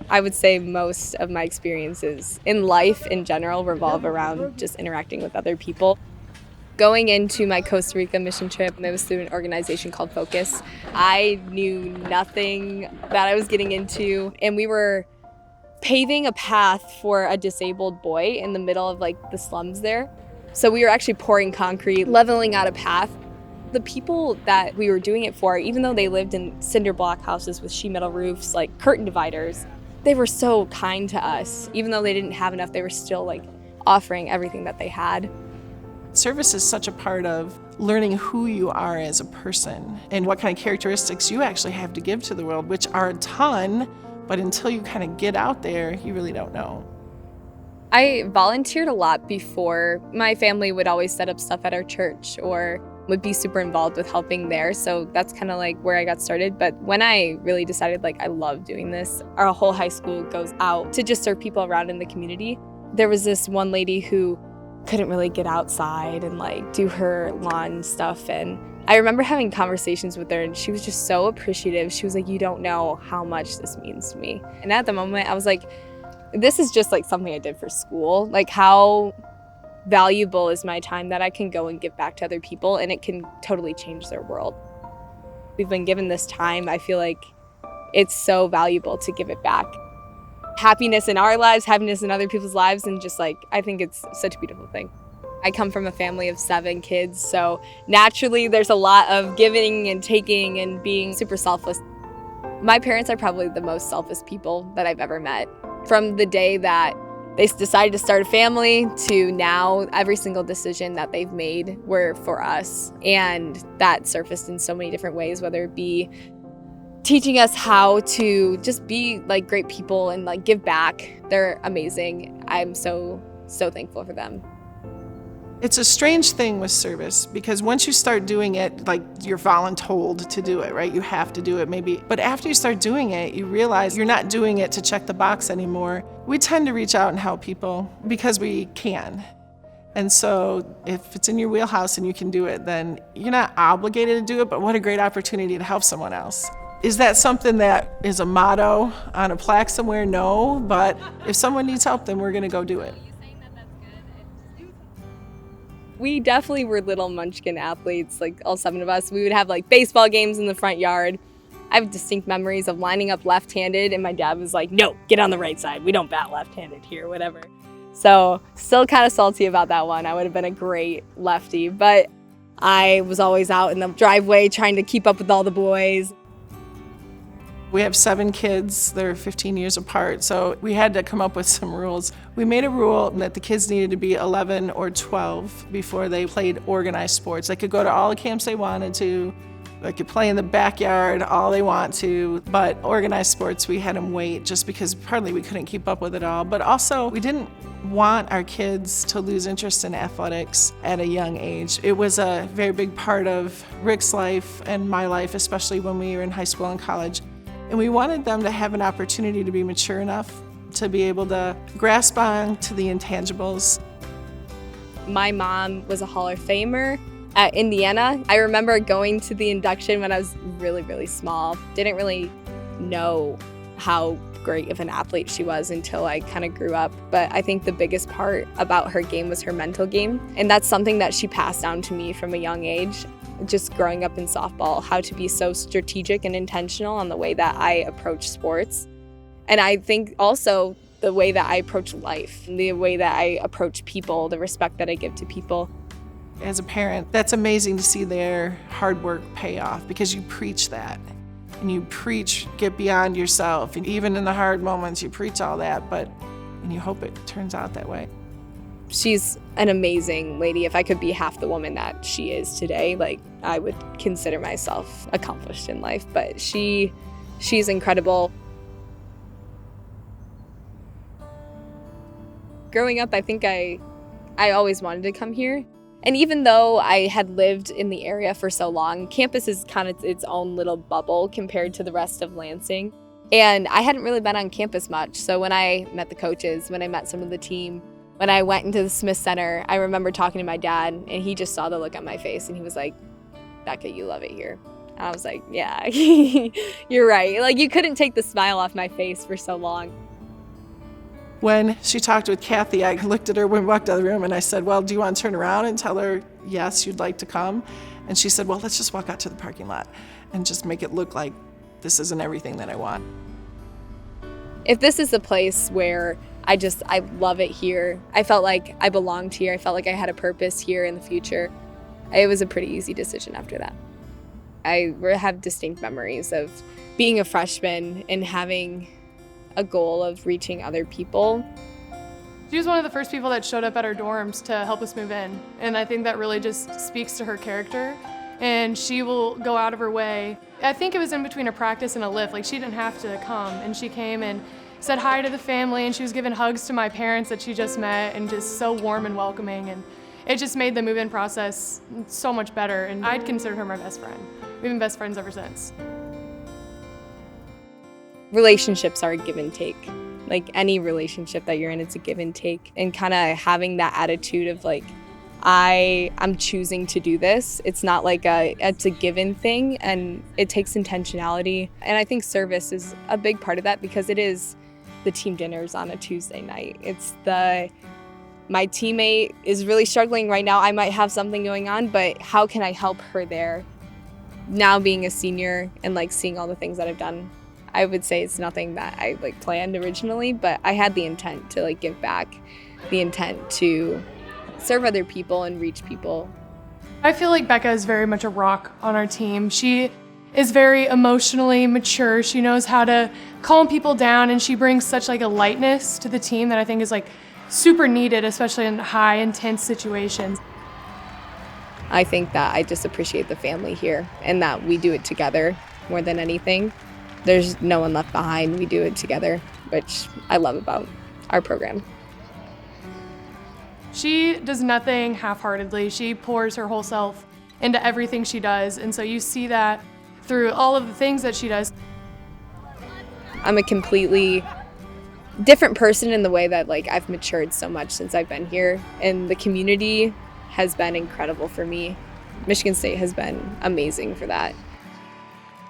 I would say most of my experiences in life in general revolve around just interacting with other people. Going into my Costa Rica mission trip, it was through an organization called Focus. I knew nothing that I was getting into, and we were paving a path for a disabled boy in the middle of like the slums there. So we were actually pouring concrete, leveling out a path. The people that we were doing it for, even though they lived in cinder block houses with sheet metal roofs, like curtain dividers, they were so kind to us. Even though they didn't have enough, they were still like offering everything that they had. Service is such a part of learning who you are as a person and what kind of characteristics you actually have to give to the world, which are a ton, but until you kind of get out there, you really don't know. I volunteered a lot before. My family would always set up stuff at our church or would be super involved with helping there. So that's kind of like where I got started. But when I really decided like I love doing this, our whole high school goes out to just serve people around in the community. There was this one lady who couldn't really get outside and like do her lawn stuff. And I remember having conversations with her and she was just so appreciative. She was like, you don't know how much this means to me. And at the moment I was like, this is just like something I did for school. Like how valuable is my time that I can go and give back to other people and it can totally change their world. We've been given this time. I feel like it's so valuable to give it back. Happiness in our lives, happiness in other people's lives, and just like, I think it's such a beautiful thing. I come from a family of 7 kids, so naturally there's a lot of giving and taking and being super selfless. My parents are probably the most selfless people that I've ever met. From the day that they decided to start a family to now, every single decision that they've made were for us. And that surfaced in so many different ways, whether it be teaching us how to just be like great people and like give back. They're amazing. I'm so thankful for them. It's a strange thing with service because once you start doing it, like you're voluntold to do it, right? You have to do it maybe. But after you start doing it, you realize you're not doing it to check the box anymore. We tend to reach out and help people because we can. And so if it's in your wheelhouse and you can do it, then you're not obligated to do it, but what a great opportunity to help someone else. Is that something that is a motto on a plaque somewhere? No, but if someone needs help, then we're gonna go do it. We definitely were little munchkin athletes, like all 7 of us. We would have like baseball games in the front yard. I have distinct memories of lining up left-handed and my dad was like, no, get on the right side. We don't bat left-handed here, whatever. So still kind of salty about that one. I would have been a great lefty, but I was always out in the driveway trying to keep up with all the boys. We have 7 kids, they're 15 years apart, so we had to come up with some rules. We made a rule that the kids needed to be 11 or 12 before they played organized sports. They could go to all the camps they wanted to, they could play in the backyard all they want to, but organized sports we had them wait just because partly we couldn't keep up with it all, but also we didn't want our kids to lose interest in athletics at a young age. It was a very big part of Rick's life and my life, especially when we were in high school and college. And we wanted them to have an opportunity to be mature enough to be able to grasp on to the intangibles. My mom was a Hall of Famer at Indiana. I remember going to the induction when I was really, really small. Didn't really know how great of an athlete she was until I kind of grew up. But I think the biggest part about her game was her mental game. And that's something that she passed down to me from a young age. Just growing up in softball, how to be so strategic and intentional on the way that I approach sports. And I think also the way that I approach life, the way that I approach people, the respect that I give to people. As a parent, that's amazing to see their hard work pay off because you preach that. And you preach, get beyond yourself. And even in the hard moments, you preach all that, and you hope it turns out that way. She's an amazing lady. If I could be half the woman that she is today, like I would consider myself accomplished in life. But she's incredible. Growing up, I think I always wanted to come here. And even though I had lived in the area for so long, campus is kind of its own little bubble compared to the rest of Lansing. And I hadn't really been on campus much. So when I met the coaches, when I met some of the team, when I went into the Smith Center, I remember talking to my dad and he just saw the look on my face and he was like, Becca, you love it here. And I was like, yeah, you're right. Like, you couldn't take the smile off my face for so long. When she talked with Kathy, I looked at her when we walked out of the room and I said, well, do you want to turn around and tell her, yes, you'd like to come? And she said, well, let's just walk out to the parking lot and just make it look like this isn't everything that I want. If this is a place where I love it here, I felt like I belonged here, I felt like I had a purpose here in the future, it was a pretty easy decision after that. I have distinct memories of being a freshman and having a goal of reaching other people. She was one of the first people that showed up at our dorms to help us move in, and I think that really just speaks to her character, and she will go out of her way. I think it was in between a practice and a lift, like she didn't have to come, and she came and said hi to the family, and she was giving hugs to my parents that she just met, and just so warm and welcoming, and it just made the move-in process so much better, and I'd consider her my best friend. We've been best friends ever since. Relationships are a give and take. Like any relationship that you're in, it's a give and take. And kind of having that attitude of like, I'm choosing to do this. It's not like it's a given thing, and it takes intentionality. And I think service is a big part of that, because it is the team dinners on a Tuesday night. My teammate is really struggling right now. I might have something going on, but how can I help her there? Now being a senior and like seeing all the things that I've done, I would say it's nothing that I like planned originally, but I had the intent to like give back, the intent to serve other people and reach people. I feel like Becca is very much a rock on our team. She is very emotionally mature. She knows how to calm people down, and she brings such like a lightness to the team that I think is like super needed, especially in high intense situations. I think that I just appreciate the family here and that we do it together more than anything. There's no one left behind. We do it together, which I love about our program. She does nothing half-heartedly. She pours her whole self into everything she does, and so you see that through all of the things that she does. I'm a completely different person in the way that like I've matured so much since I've been here, and the community has been incredible for me. Michigan State has been amazing for that.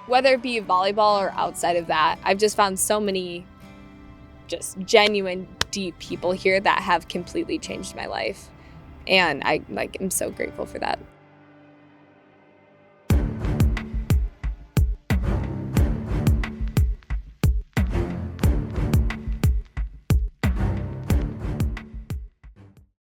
Whether it be volleyball or outside of that, I've just found so many just genuine, deep people here that have completely changed my life. And I am so grateful for that.